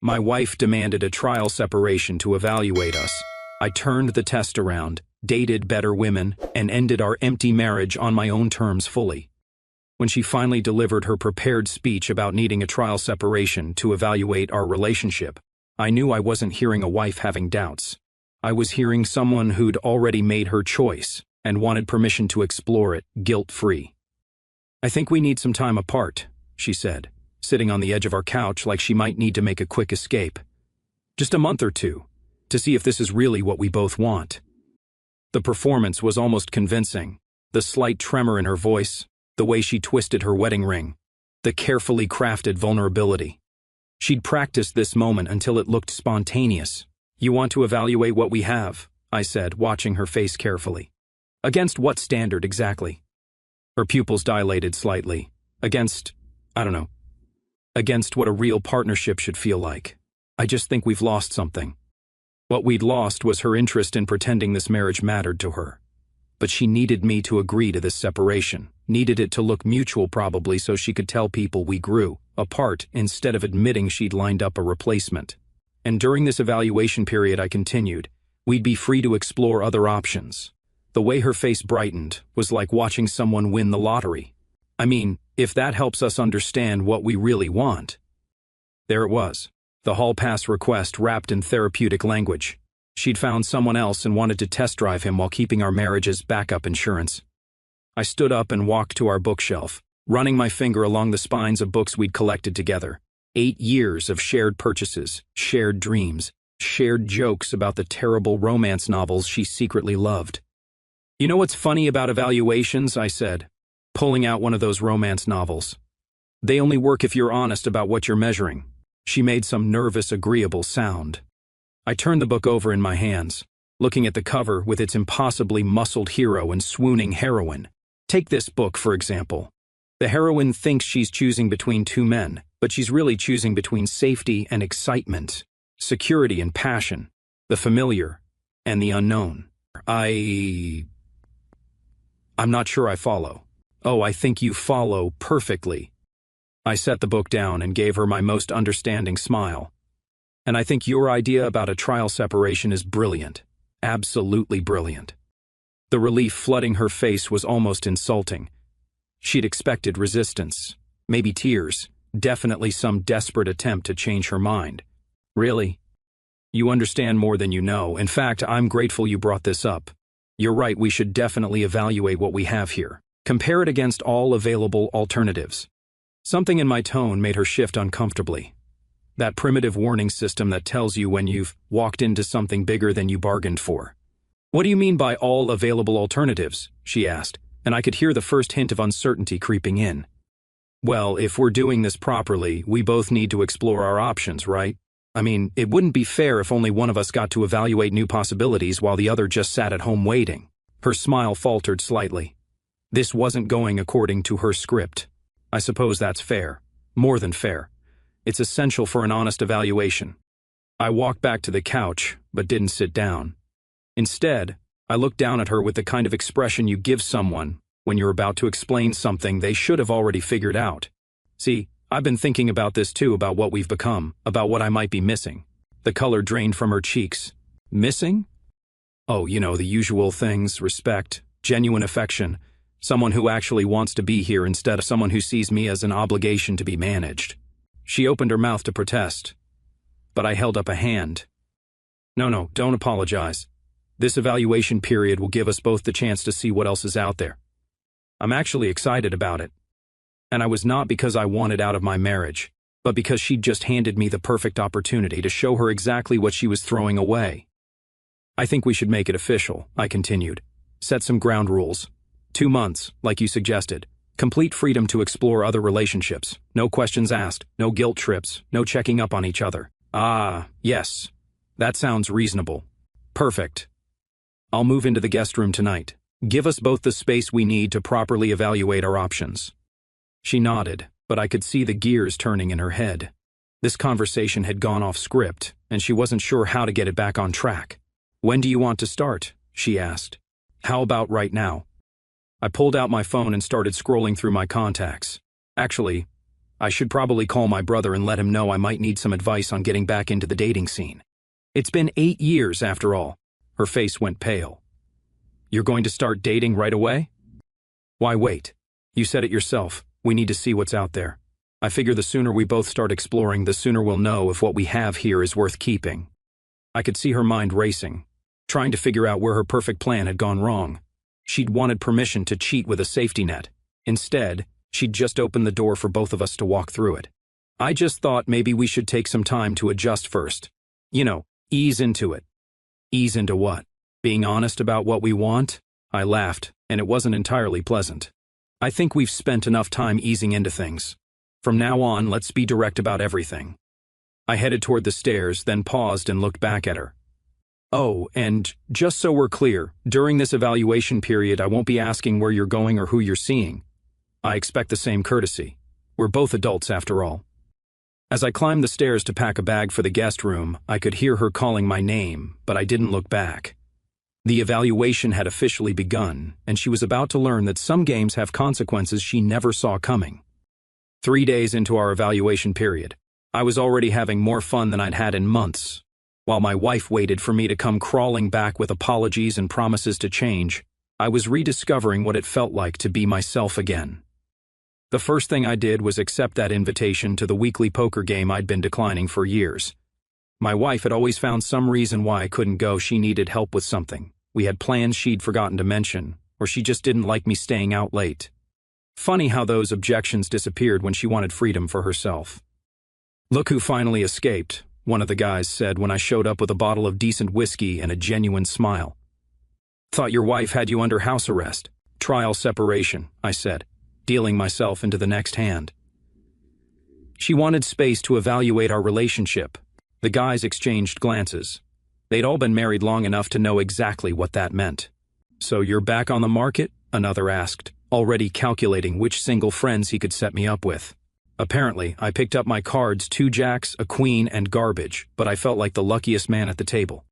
My wife demanded a trial separation to evaluate us. I turned the test around, dated better women, and ended our empty marriage on my own terms fully. When she finally delivered her prepared speech about needing a trial separation to evaluate our relationship, I knew I wasn't hearing a wife having doubts. I was hearing someone who'd already made her choice and wanted permission to explore it, guilt-free. "I think we need some time apart," she said, sitting on the edge of our couch like she might need to make a quick escape. "Just a month or two, to see if this is really what we both want." The performance was almost convincing. The slight tremor in her voice, the way she twisted her wedding ring, the carefully crafted vulnerability. She'd practiced this moment until it looked spontaneous. "You want to evaluate what we have," I said, watching her face carefully. "Against what standard exactly?" Her pupils dilated slightly. "Against, I don't know. Against what a real partnership should feel like. I just think we've lost something." What we'd lost was her interest in pretending this marriage mattered to her. But she needed me to agree to this separation, needed it to look mutual probably so she could tell people we grew apart instead of admitting she'd lined up a replacement. And during this evaluation period, I continued, we'd be free to explore other options. The way her face brightened was like watching someone win the lottery. I mean, if that helps us understand what we really want. There it was, the hall pass request wrapped in therapeutic language. She'd found someone else and wanted to test drive him while keeping our marriage as backup insurance. I stood up and walked to our bookshelf, running my finger along the spines of books we'd collected together. 8 years of shared purchases, shared dreams, shared jokes about the terrible romance novels she secretly loved. "You know what's funny about evaluations?" I said, pulling out one of those romance novels. "They only work if you're honest about what you're measuring." She made some nervous, agreeable sound. I turned the book over in my hands, looking at the cover with its impossibly muscled hero and swooning heroine. Take this book, for example. The heroine thinks she's choosing between two men, but she's really choosing between safety and excitement, security and passion, the familiar and the unknown. I'm not sure I follow. "Oh, I think you follow perfectly." I set the book down and gave her my most understanding smile. "And I think your idea about a trial separation is brilliant. Absolutely brilliant." The relief flooding her face was almost insulting. She'd expected resistance, maybe tears, definitely some desperate attempt to change her mind. "Really? You understand more than you know. In fact, I'm grateful you brought this up. You're right, we should definitely evaluate what we have here. Compare it against all available alternatives." Something in my tone made her shift uncomfortably. That primitive warning system that tells you when you've walked into something bigger than you bargained for. "What do you mean by all available alternatives?" she asked, and I could hear the first hint of uncertainty creeping in. "Well, if we're doing this properly, we both need to explore our options, right? I mean, it wouldn't be fair if only one of us got to evaluate new possibilities while the other just sat at home waiting." Her smile faltered slightly. This wasn't going according to her script. I suppose that's fair. More than fair. It's essential for an honest evaluation. I walked back to the couch, but didn't sit down. Instead, I looked down at her with the kind of expression you give someone when you're about to explain something they should have already figured out. "See, I've been thinking about this too, about what we've become, about what I might be missing." The color drained from her cheeks. "Missing?" "Oh, you know, the usual things, respect, genuine affection, someone who actually wants to be here instead of someone who sees me as an obligation to be managed." She opened her mouth to protest, but I held up a hand. No, don't apologize. This evaluation period will give us both the chance to see what else is out there. I'm actually excited about it. And I was not because I wanted out of my marriage, but because she'd just handed me the perfect opportunity to show her exactly what she was throwing away. "I think we should make it official," I continued. "Set some ground rules. 2 months, like you suggested. Complete freedom to explore other relationships. No questions asked, no guilt trips, no checking up on each other." "Ah, yes. That sounds reasonable. Perfect. I'll move into the guest room tonight. Give us both the space we need to properly evaluate our options." She nodded, but I could see the gears turning in her head. This conversation had gone off script, and she wasn't sure how to get it back on track. "When do you want to start?" she asked. "How about right now?" I pulled out my phone and started scrolling through my contacts. Actually, I should probably call my brother and let him know I might need some advice on getting back into the dating scene. It's been 8 years after all. Her face went pale. You're going to start dating right away? Why wait? You said it yourself. We need to see what's out there. I figure the sooner we both start exploring, the sooner we'll know if what we have here is worth keeping. I could see her mind racing, trying to figure out where her perfect plan had gone wrong. She'd wanted permission to cheat with a safety net. Instead, she'd just opened the door for both of us to walk through it. I just thought maybe we should take some time to adjust first. You know, ease into it. Ease into what? Being honest about what we want? I laughed, and it wasn't entirely pleasant. I think we've spent enough time easing into things. From now on, let's be direct about everything. I headed toward the stairs, then paused and looked back at her. Oh, and just so we're clear, during this evaluation period, I won't be asking where you're going or who you're seeing. I expect the same courtesy. We're both adults after all. As I climbed the stairs to pack a bag for the guest room, I could hear her calling my name, but I didn't look back. The evaluation had officially begun, and she was about to learn that some games have consequences she never saw coming. 3 days into our evaluation period, I was already having more fun than I'd had in months. While my wife waited for me to come crawling back with apologies and promises to change, I was rediscovering what it felt like to be myself again. The first thing I did was accept that invitation to the weekly poker game I'd been declining for years. My wife had always found some reason why I couldn't go. She needed help with something. We had plans she'd forgotten to mention, or she just didn't like me staying out late. Funny how those objections disappeared when she wanted freedom for herself. Look who finally escaped, one of the guys said when I showed up with a bottle of decent whiskey and a genuine smile. Thought your wife had you under house arrest. Trial separation, I said, dealing myself into the next hand. She wanted space to evaluate our relationship. The guys exchanged glances. They'd all been married long enough to know exactly what that meant. So you're back on the market? Another asked, already calculating which single friends he could set me up with. Apparently, I picked up my cards, 2 jacks, a queen, and garbage, but I felt like the luckiest man at the table.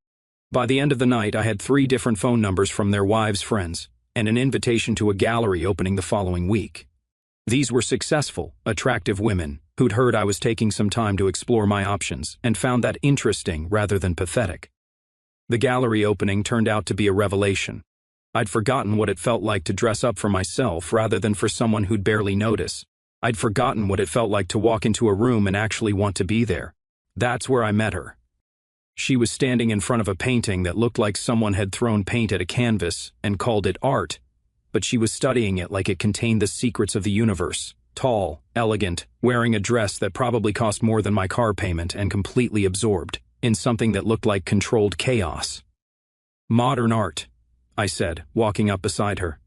By the end of the night, I had 3 different phone numbers from their wives' friends, and an invitation to a gallery opening the following week. These were successful, attractive women who'd heard I was taking some time to explore my options and found that interesting rather than pathetic. The gallery opening turned out to be a revelation. I'd forgotten what it felt like to dress up for myself rather than for someone who'd barely notice. I'd forgotten what it felt like to walk into a room and actually want to be there. That's where I met her. She was standing in front of a painting that looked like someone had thrown paint at a canvas and called it art, but she was studying it like it contained the secrets of the universe. Tall, elegant, wearing a dress that probably cost more than my car payment and completely absorbed in something that looked like controlled chaos. Modern art, I said, walking up beside her.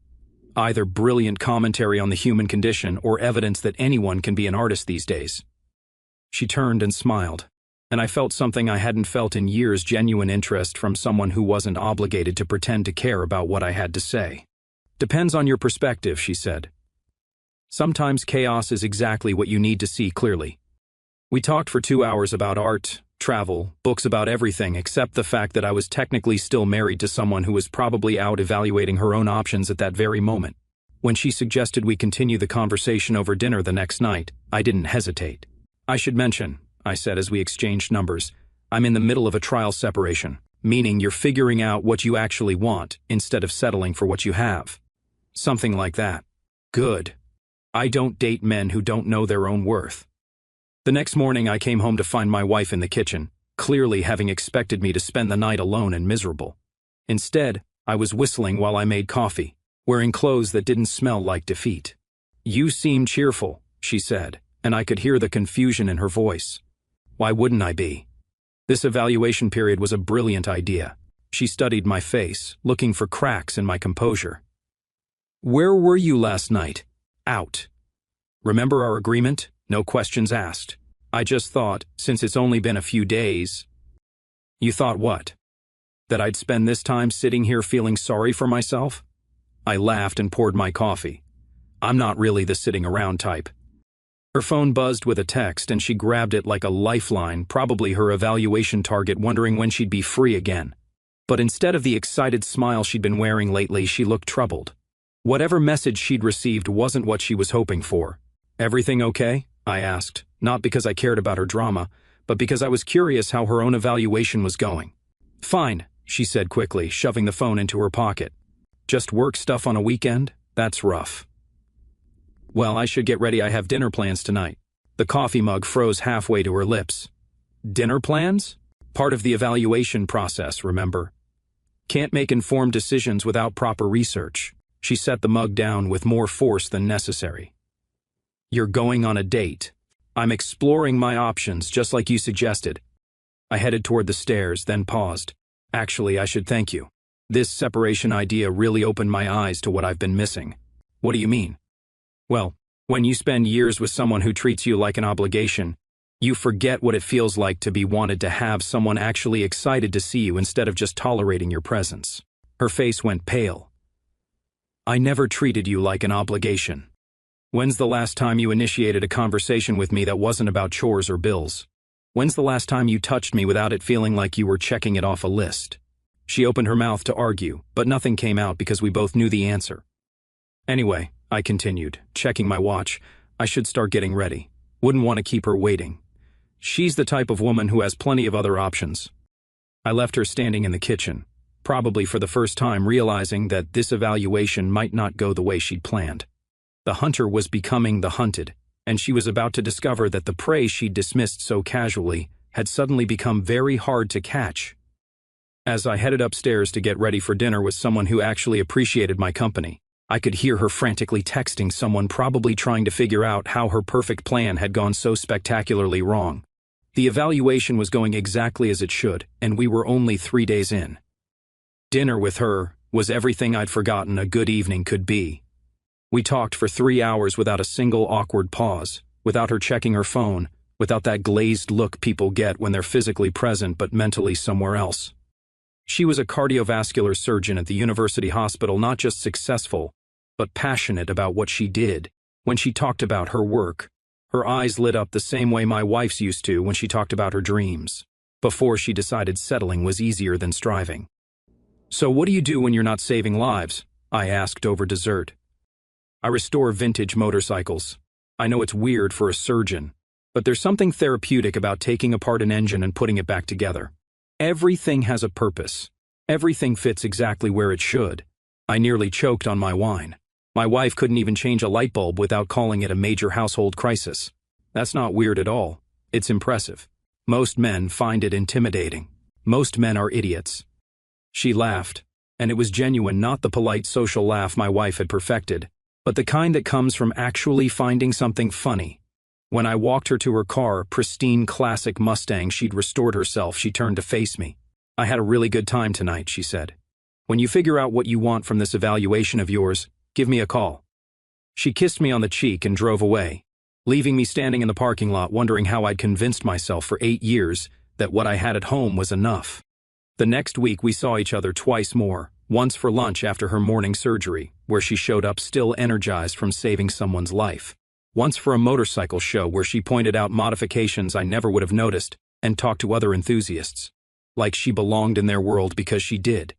Either brilliant commentary on the human condition or evidence that anyone can be an artist these days. She turned and smiled, and I felt something I hadn't felt in years: genuine interest from someone who wasn't obligated to pretend to care about what I had to say. Depends on your perspective, she said. Sometimes chaos is exactly what you need to see clearly. We talked for 2 hours about art, travel, books, about everything except the fact that I was technically still married to someone who was probably out evaluating her own options at that very moment. When she suggested we continue the conversation over dinner the next night, I didn't hesitate. I should mention, I said as we exchanged numbers, I'm in the middle of a trial separation, meaning you're figuring out what you actually want instead of settling for what you have. Something like that. Good. I don't date men who don't know their own worth. The next morning I came home to find my wife in the kitchen, clearly having expected me to spend the night alone and miserable. Instead, I was whistling while I made coffee, wearing clothes that didn't smell like defeat. You seem cheerful, she said, and I could hear the confusion in her voice. Why wouldn't I be? This evaluation period was a brilliant idea. She studied my face, looking for cracks in my composure. Where were you last night? Out. Remember our agreement? No questions asked. I just thought, since it's only been a few days. You thought what? That I'd spend this time sitting here feeling sorry for myself? I laughed and poured my coffee. I'm not really the sitting around type. Her phone buzzed with a text and she grabbed it like a lifeline, probably her evaluation target, wondering when she'd be free again. But instead of the excited smile she'd been wearing lately, she looked troubled. Whatever message she'd received wasn't what she was hoping for. Everything okay? I asked, not because I cared about her drama, but because I was curious how her own evaluation was going. Fine, she said quickly, shoving the phone into her pocket. Just work stuff on a weekend? That's rough. Well, I should get ready. I have dinner plans tonight. The coffee mug froze halfway to her lips. Dinner plans? Part of the evaluation process, remember? Can't make informed decisions without proper research. She set the mug down with more force than necessary. You're going on a date. I'm exploring my options, just like you suggested. I headed toward the stairs, then paused. Actually, I should thank you. This separation idea really opened my eyes to what I've been missing. What do you mean? Well, when you spend years with someone who treats you like an obligation, you forget what it feels like to be wanted, to have someone actually excited to see you instead of just tolerating your presence. Her face went pale. I never treated you like an obligation. When's the last time you initiated a conversation with me that wasn't about chores or bills? When's the last time you touched me without it feeling like you were checking it off a list? She opened her mouth to argue, but nothing came out because we both knew the answer. Anyway, I continued, checking my watch. I should start getting ready. Wouldn't want to keep her waiting. She's the type of woman who has plenty of other options. I left her standing in the kitchen, probably for the first time realizing that this evaluation might not go the way she'd planned. The hunter was becoming the hunted, and she was about to discover that the prey she'd dismissed so casually had suddenly become very hard to catch. As I headed upstairs to get ready for dinner with someone who actually appreciated my company, I could hear her frantically texting someone, probably trying to figure out how her perfect plan had gone so spectacularly wrong. The evaluation was going exactly as it should, and we were only 3 days in. Dinner with her was everything I'd forgotten a good evening could be. We talked for 3 hours without a single awkward pause, without her checking her phone, without that glazed look people get when they're physically present but mentally somewhere else. She was a cardiovascular surgeon at the university hospital, not just successful, but passionate about what she did. When she talked about her work, her eyes lit up the same way my wife's used to when she talked about her dreams, before she decided settling was easier than striving. So what do you do when you're not saving lives? I asked over dessert. I restore vintage motorcycles. I know it's weird for a surgeon, but there's something therapeutic about taking apart an engine and putting it back together. Everything has a purpose. Everything fits exactly where it should. I nearly choked on my wine. My wife couldn't even change a light bulb without calling it a major household crisis. That's not weird at all. It's impressive. Most men find it intimidating. Most men are idiots. She laughed, and it was genuine, not the polite social laugh my wife had perfected, but the kind that comes from actually finding something funny. When I walked her to her car, pristine classic Mustang she'd restored herself, she turned to face me. I had a really good time tonight, she said. When you figure out what you want from this evaluation of yours, give me a call. She kissed me on the cheek and drove away, leaving me standing in the parking lot wondering how I'd convinced myself for 8 years that what I had at home was enough. The next week we saw each other twice more, once for lunch after her morning surgery, where she showed up still energized from saving someone's life. Once for a motorcycle show where she pointed out modifications I never would have noticed and talked to other enthusiasts, like she belonged in their world because she did.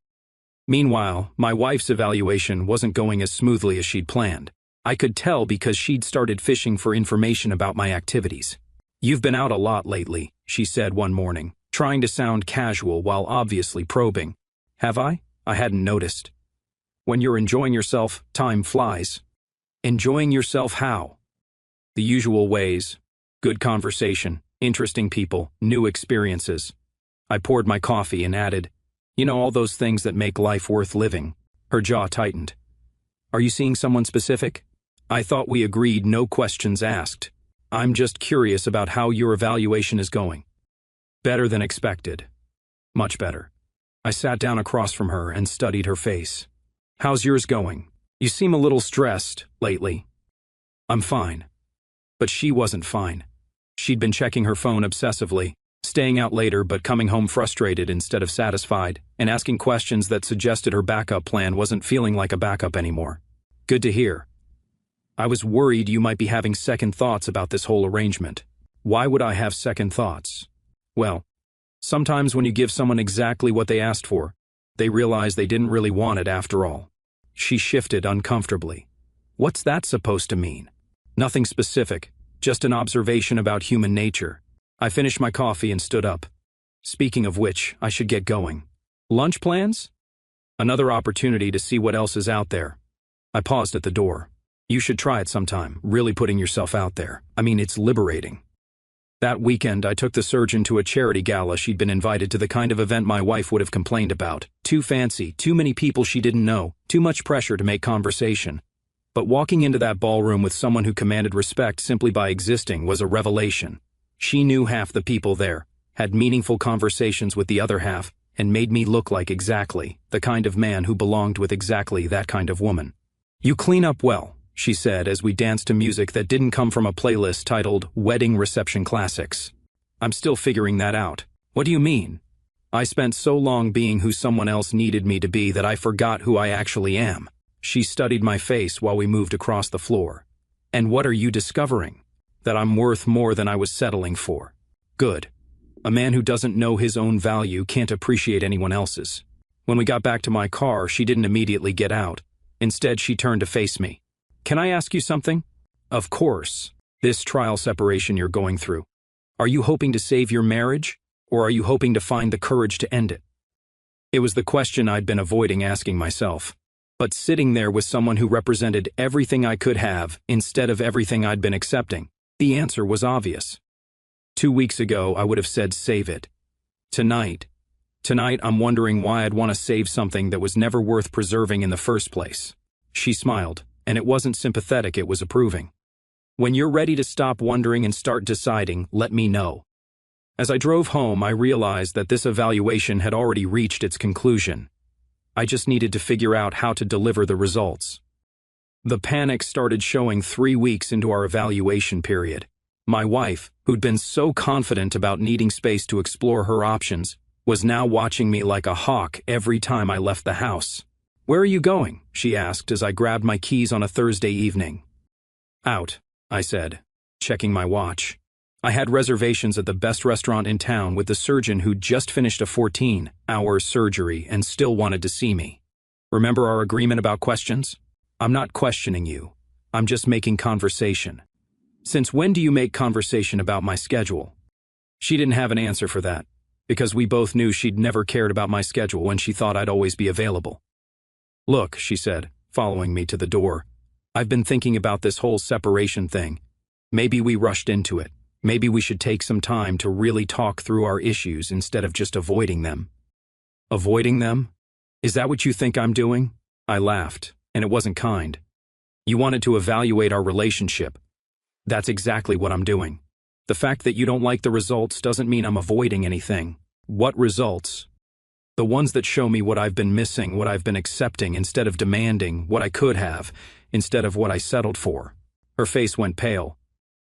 Meanwhile, my wife's evaluation wasn't going as smoothly as she'd planned. I could tell because she'd started fishing for information about my activities. You've been out a lot lately, she said one morning, trying to sound casual while obviously probing. Have I? I hadn't noticed. When you're enjoying yourself, time flies. Enjoying yourself how? The usual ways. Good conversation, interesting people, new experiences. I poured my coffee and added, you know, all those things that make life worth living. Her jaw tightened. Are you seeing someone specific? I thought we agreed no questions asked. I'm just curious about how your evaluation is going. Better than expected. Much better. I sat down across from her and studied her face. How's yours going? You seem a little stressed lately. I'm fine. But she wasn't fine. She'd been checking her phone obsessively, staying out later but coming home frustrated instead of satisfied, and asking questions that suggested her backup plan wasn't feeling like a backup anymore. Good to hear. I was worried you might be having second thoughts about this whole arrangement. Why would I have second thoughts? Well, sometimes when you give someone exactly what they asked for, they realize they didn't really want it after all. She shifted uncomfortably. What's that supposed to mean? Nothing specific, Just an observation about human nature. I finished my coffee and stood up. Speaking of which, I should get going. Lunch plans? Another opportunity to see what else is out there. I paused at the door. You should try it sometime, really putting yourself out there. I mean, it's liberating. That weekend, I took the surgeon to a charity gala. She'd been invited to, the kind of event my wife would have complained about. Too fancy, too many people she didn't know, too much pressure to make conversation. But walking into that ballroom with someone who commanded respect simply by existing was a revelation. She knew half the people there, had meaningful conversations with the other half, and made me look like exactly the kind of man who belonged with exactly that kind of woman. You clean up well, she said as we danced to music that didn't come from a playlist titled Wedding Reception Classics. I'm still figuring that out. What do you mean? I spent so long being who someone else needed me to be that I forgot who I actually am. She studied my face while we moved across the floor. And what are you discovering? That I'm worth more than I was settling for. Good. A man who doesn't know his own value can't appreciate anyone else's. When we got back to my car, she didn't immediately get out. Instead, she turned to face me. Can I ask you something? Of course. This trial separation you're going through. Are you hoping to save your marriage, or are you hoping to find the courage to end it? It was the question I'd been avoiding asking myself. But sitting there with someone who represented everything I could have instead of everything I'd been accepting, the answer was obvious. 2 weeks ago, I would have said save it. Tonight I'm wondering why I'd want to save something that was never worth preserving in the first place. She smiled, and it wasn't sympathetic, it was approving. When you're ready to stop wondering and start deciding, let me know. As I drove home, I realized that this evaluation had already reached its conclusion. I just needed to figure out how to deliver the results. The panic started showing 3 weeks into our evaluation period. My wife, who'd been so confident about needing space to explore her options, was now watching me like a hawk every time I left the house. Where are you going? She asked as I grabbed my keys on a Thursday evening. Out, I said, checking my watch. I had reservations at the best restaurant in town with the surgeon who'd just finished a 14-hour surgery and still wanted to see me. Remember our agreement about questions? I'm not questioning you. I'm just making conversation. Since when do you make conversation about my schedule? She didn't have an answer for that, because we both knew she'd never cared about my schedule when she thought I'd always be available. Look, she said, following me to the door. I've been thinking about this whole separation thing. Maybe we rushed into it. Maybe we should take some time to really talk through our issues instead of just avoiding them. Avoiding them? Is that what you think I'm doing? I laughed, and it wasn't kind. You wanted to evaluate our relationship. That's exactly what I'm doing. The fact that you don't like the results doesn't mean I'm avoiding anything. What results? The ones that show me what I've been missing, what I've been accepting instead of demanding, what I could have, instead of what I settled for. Her face went pale.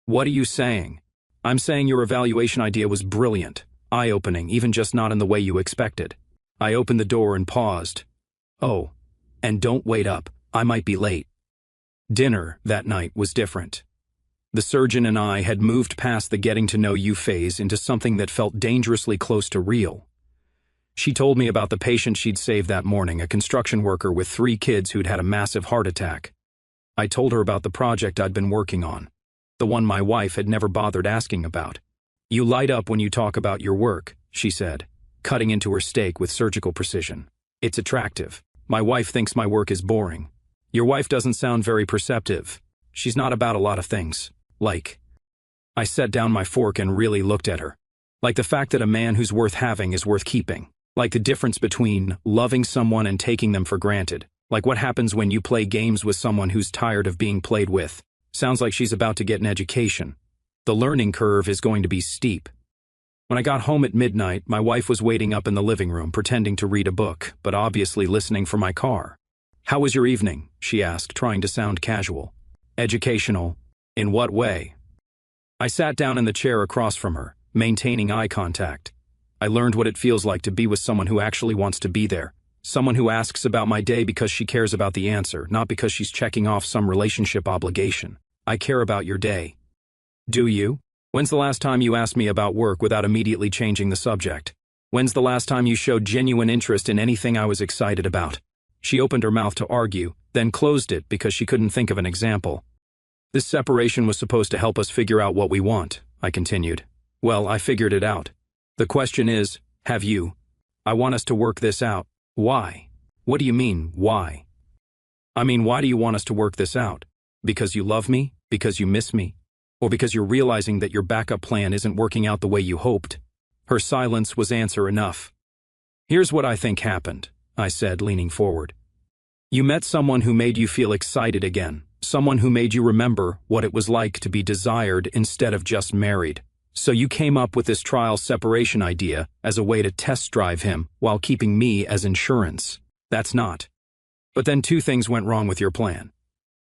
What are you saying? I'm saying your evaluation idea was brilliant, eye-opening, even just not in the way you expected. I opened the door and paused. Oh, and don't wait up, I might be late. Dinner that night was different. The surgeon and I had moved past the getting-to-know-you phase into something that felt dangerously close to real. She told me about the patient she'd saved that morning, a construction worker with 3 kids who'd had a massive heart attack. I told her about the project I'd been working on, the one my wife had never bothered asking about. You light up when you talk about your work, she said, cutting into her steak with surgical precision. It's attractive. My wife thinks my work is boring. Your wife doesn't sound very perceptive. She's not about a lot of things. Like. I set down my fork and really looked at her. Like the fact that a man who's worth having is worth keeping. Like the difference between loving someone and taking them for granted. Like what happens when you play games with someone who's tired of being played with. Sounds like she's about to get an education. The learning curve is going to be steep. When I got home at midnight, my wife was waiting up in the living room, pretending to read a book, but obviously listening for my car. How was your evening? She asked, trying to sound casual. Educational. In what way? I sat down in the chair across from her, maintaining eye contact. I learned what it feels like to be with someone who actually wants to be there. Someone who asks about my day because she cares about the answer, not because she's checking off some relationship obligation. I care about your day. Do you? When's the last time you asked me about work without immediately changing the subject? When's the last time you showed genuine interest in anything I was excited about? She opened her mouth to argue, then closed it because she couldn't think of an example. This separation was supposed to help us figure out what we want, I continued. Well, I figured it out. The question is, have you? I want us to work this out. Why? What do you mean, why? I mean, why do you want us to work this out? Because you love me? Because you miss me? Or because you're realizing that your backup plan isn't working out the way you hoped? Her silence was answer enough. Here's what I think happened, I said, leaning forward. You met someone who made you feel excited again, someone who made you remember what it was like to be desired instead of just married. So you came up with this trial separation idea as a way to test drive him while keeping me as insurance. That's not. But then two things went wrong with your plan.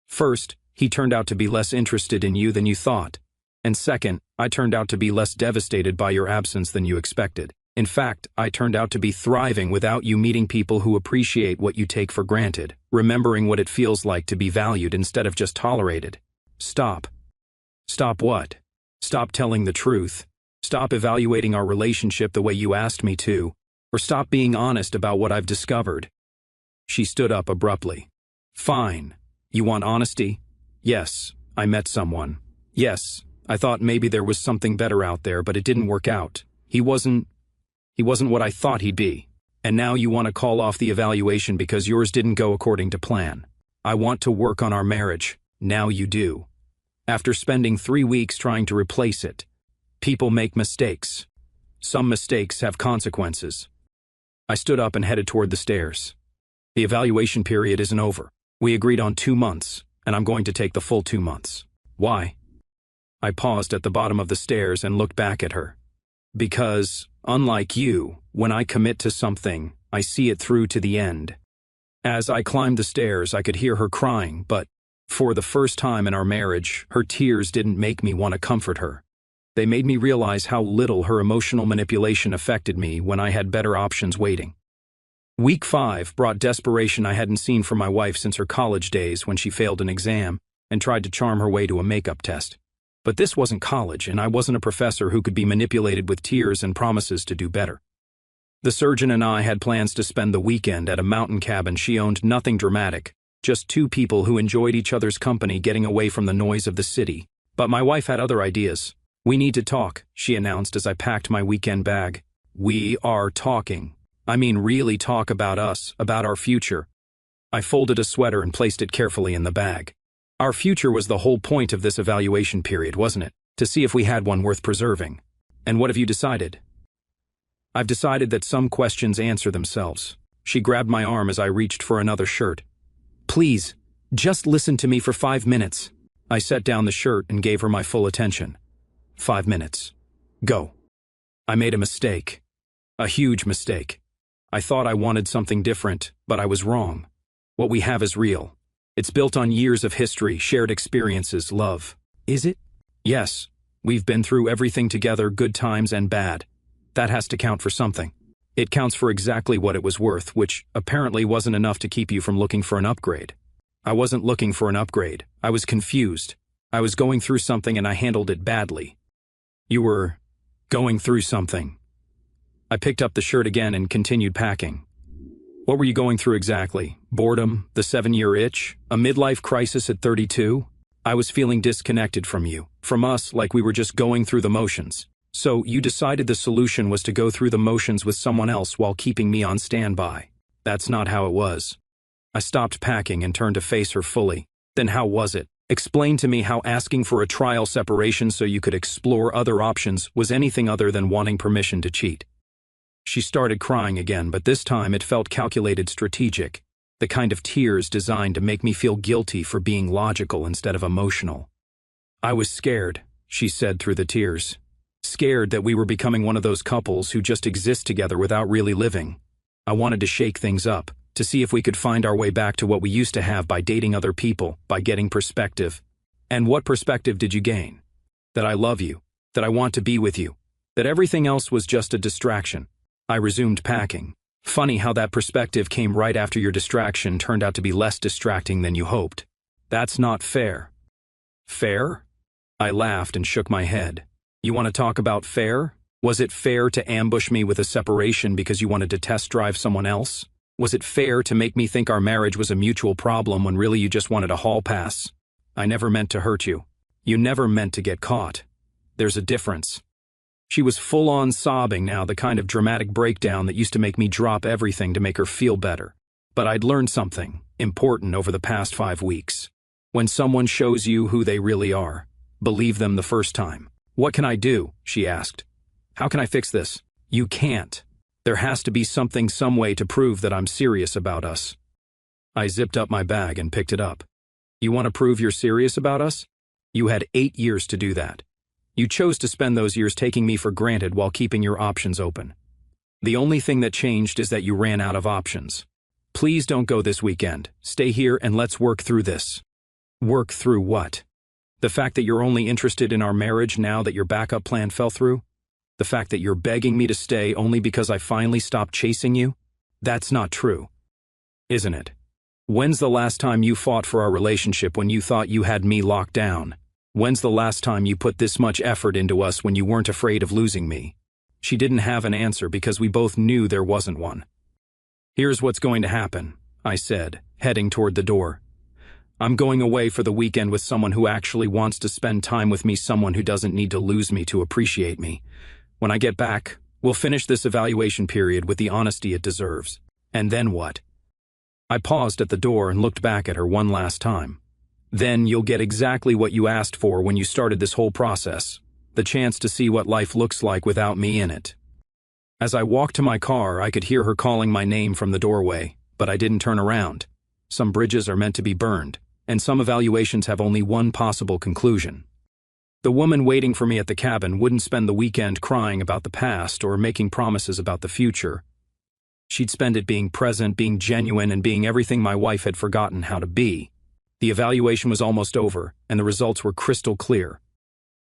First, he turned out to be less interested in you than you thought. And second, I turned out to be less devastated by your absence than you expected. In fact, I turned out to be thriving without you meeting people who appreciate what you take for granted, remembering what it feels like to be valued instead of just tolerated. Stop. Stop what? Stop telling the truth. Stop evaluating our relationship the way you asked me to. Or stop being honest about what I've discovered. She stood up abruptly. Fine. You want honesty? Yes, I met someone. Yes, I thought maybe there was something better out there, but it didn't work out. He wasn't what I thought he'd be. And now you want to call off the evaluation because yours didn't go according to plan. I want to work on our marriage. Now you do. After spending 3 weeks trying to replace it. People make mistakes. Some mistakes have consequences. I stood up and headed toward the stairs. The evaluation period isn't over. We agreed on 2 months, and I'm going to take the full 2 months. Why? I paused at the bottom of the stairs and looked back at her. Because, unlike you, when I commit to something, I see it through to the end. As I climbed the stairs, I could hear her crying, but for the first time in our marriage, her tears didn't make me want to comfort her. They made me realize how little her emotional manipulation affected me when I had better options waiting. Week 5 brought desperation I hadn't seen from my wife since her college days when she failed an exam and tried to charm her way to a makeup test. But this wasn't college, and I wasn't a professor who could be manipulated with tears and promises to do better. The surgeon and I had plans to spend the weekend at a mountain cabin she owned. Nothing dramatic, just 2 people who enjoyed each other's company getting away from the noise of the city. But my wife had other ideas. We need to talk, she announced as I packed my weekend bag. We are talking. I mean really talk about us, about our future. I folded a sweater and placed it carefully in the bag. Our future was the whole point of this evaluation period, wasn't it? To see if we had one worth preserving. And what have you decided? I've decided that some questions answer themselves. She grabbed my arm as I reached for another shirt. Please, just listen to me for 5 minutes. I set down the shirt and gave her my full attention. 5 minutes. Go. I made a mistake. A huge mistake. I thought I wanted something different, but I was wrong. What we have is real. It's built on years of history, shared experiences, love. Is it? Yes. We've been through everything together, good times and bad. That has to count for something. It counts for exactly what it was worth, which apparently wasn't enough to keep you from looking for an upgrade. I wasn't looking for an upgrade. I was confused. I was going through something and I handled it badly. You were going through something. I picked up the shirt again and continued packing. What were you going through exactly? Boredom? The 7-year itch? A midlife crisis at 32? I was feeling disconnected from you, from us, like we were just going through the motions. So you decided the solution was to go through the motions with someone else while keeping me on standby. That's not how it was. I stopped packing and turned to face her fully. Then how was it? Explain to me how asking for a trial separation so you could explore other options was anything other than wanting permission to cheat. She started crying again, but this time it felt calculated, strategic, the kind of tears designed to make me feel guilty for being logical instead of emotional. I was scared, she said through the tears. Scared that we were becoming one of those couples who just exist together without really living. I wanted to shake things up, to see if we could find our way back to what we used to have by dating other people, by getting perspective. And what perspective did you gain? That I love you, that I want to be with you, that everything else was just a distraction. I resumed packing. Funny how that perspective came right after your distraction turned out to be less distracting than you hoped. That's not fair. Fair? I laughed and shook my head. You want to talk about fair? Was it fair to ambush me with a separation because you wanted to test drive someone else? Was it fair to make me think our marriage was a mutual problem when really you just wanted a hall pass? I never meant to hurt you. You never meant to get caught. There's a difference." She was full-on sobbing now, the kind of dramatic breakdown that used to make me drop everything to make her feel better. But I'd learned something important over the past 5 weeks. When someone shows you who they really are, believe them the first time. "What can I do?" she asked. "How can I fix this?" "You can't. There has to be something, some way to prove that I'm serious about us." I zipped up my bag and picked it up. "You want to prove you're serious about us? You had 8 years to do that. You chose to spend those years taking me for granted while keeping your options open. The only thing that changed is that you ran out of options. Please don't go this weekend. Stay here and let's work through this." "Work through what? The fact that you're only interested in our marriage now that your backup plan fell through? The fact that you're begging me to stay only because I finally stopped chasing you? That's not true, isn't it? When's the last time you fought for our relationship when you thought you had me locked down? When's the last time you put this much effort into us when you weren't afraid of losing me?" She didn't have an answer because we both knew there wasn't one. "Here's what's going to happen," I said, heading toward the door. "I'm going away for the weekend with someone who actually wants to spend time with me, someone who doesn't need to lose me to appreciate me. When I get back, we'll finish this evaluation period with the honesty it deserves. And then what?" I paused at the door and looked back at her one last time. "Then you'll get exactly what you asked for when you started this whole process, the chance to see what life looks like without me in it." As I walked to my car, I could hear her calling my name from the doorway, but I didn't turn around. Some bridges are meant to be burned, and some evaluations have only one possible conclusion. The woman waiting for me at the cabin wouldn't spend the weekend crying about the past or making promises about the future. She'd spend it being present, being genuine, and being everything my wife had forgotten how to be. The evaluation was almost over, and the results were crystal clear.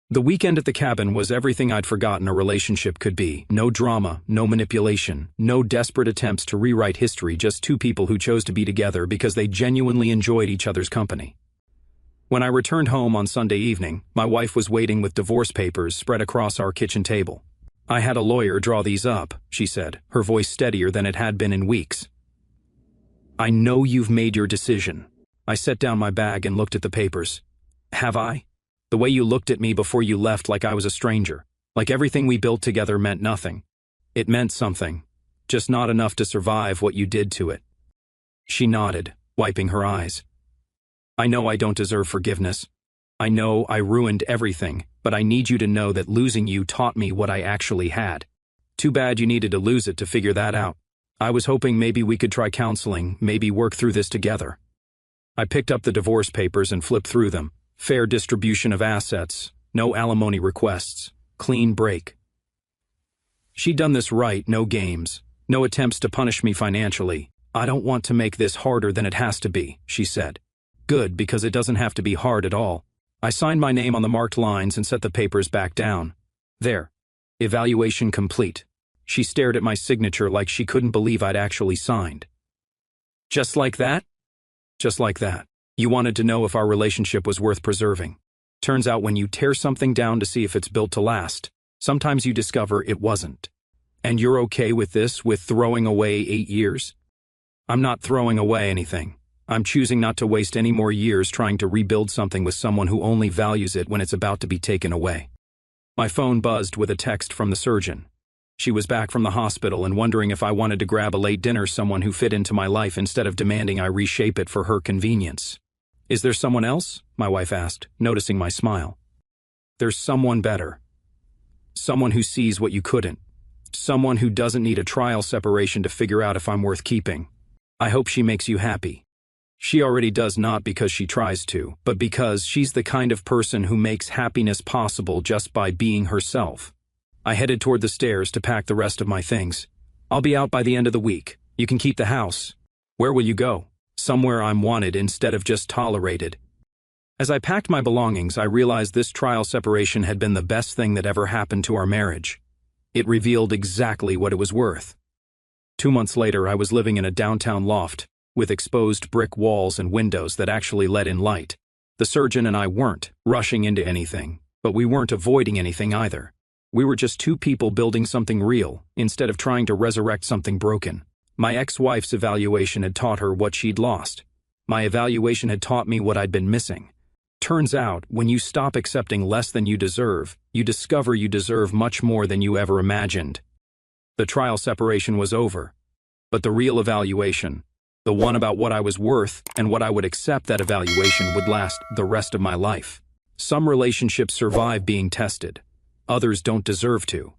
The weekend at the cabin was everything I'd forgotten a relationship could be. No drama, no manipulation, no desperate attempts to rewrite history, just two people who chose to be together because they genuinely enjoyed each other's company. When I returned home on Sunday evening, my wife was waiting with divorce papers spread across our kitchen table. "I had a lawyer draw these up," she said, her voice steadier than it had been in weeks. "I know you've made your decision." I set down my bag and looked at the papers. "Have I? The way you looked at me before you left, like I was a stranger, like everything we built together meant nothing. It meant something, just not enough to survive what you did to it." She nodded, wiping her eyes. "I know I don't deserve forgiveness. I know I ruined everything, but I need you to know that losing you taught me what I actually had. Too bad you needed to lose it to figure that out. I was hoping maybe we could try counseling, maybe work through this together." I picked up the divorce papers and flipped through them. Fair distribution of assets, no alimony requests, clean break. She'd done this right, no games, no attempts to punish me financially. "I don't want to make this harder than it has to be," she said. "Good, because it doesn't have to be hard at all." I signed my name on the marked lines and set the papers back down. "There. Evaluation complete." She stared at my signature like she couldn't believe I'd actually signed. "Just like that?" "Just like that. You wanted to know if our relationship was worth preserving. Turns out when you tear something down to see if it's built to last, sometimes you discover it wasn't. And you're okay with this, with throwing away 8 years?" "I'm not throwing away anything. I'm choosing not to waste any more years trying to rebuild something with someone who only values it when it's about to be taken away." My phone buzzed with a text from the surgeon. She was back from the hospital and wondering if I wanted to grab a late dinner, someone who fit into my life instead of demanding I reshape it for her convenience. "Is there someone else?" my wife asked, noticing my smile. "There's someone better. Someone who sees what you couldn't. Someone who doesn't need a trial separation to figure out if I'm worth keeping. I hope she makes you happy. She already does, not because she tries to, but because she's the kind of person who makes happiness possible just by being herself." I headed toward the stairs to pack the rest of my things. "I'll be out by the end of the week. You can keep the house." "Where will you go?" "Somewhere I'm wanted instead of just tolerated." As I packed my belongings, I realized this trial separation had been the best thing that ever happened to our marriage. It revealed exactly what it was worth. 2 months later, I was living in a downtown loft, with exposed brick walls and windows that actually let in light. The surgeon and I weren't rushing into anything, but we weren't avoiding anything either. We were just two people building something real, instead of trying to resurrect something broken. My ex-wife's evaluation had taught her what she'd lost. My evaluation had taught me what I'd been missing. Turns out, when you stop accepting less than you deserve, you discover you deserve much more than you ever imagined. The trial separation was over. But the real evaluation, the one about what I was worth and what I would accept that evaluation would last the rest of my life. Some relationships survive being tested. Others don't deserve to.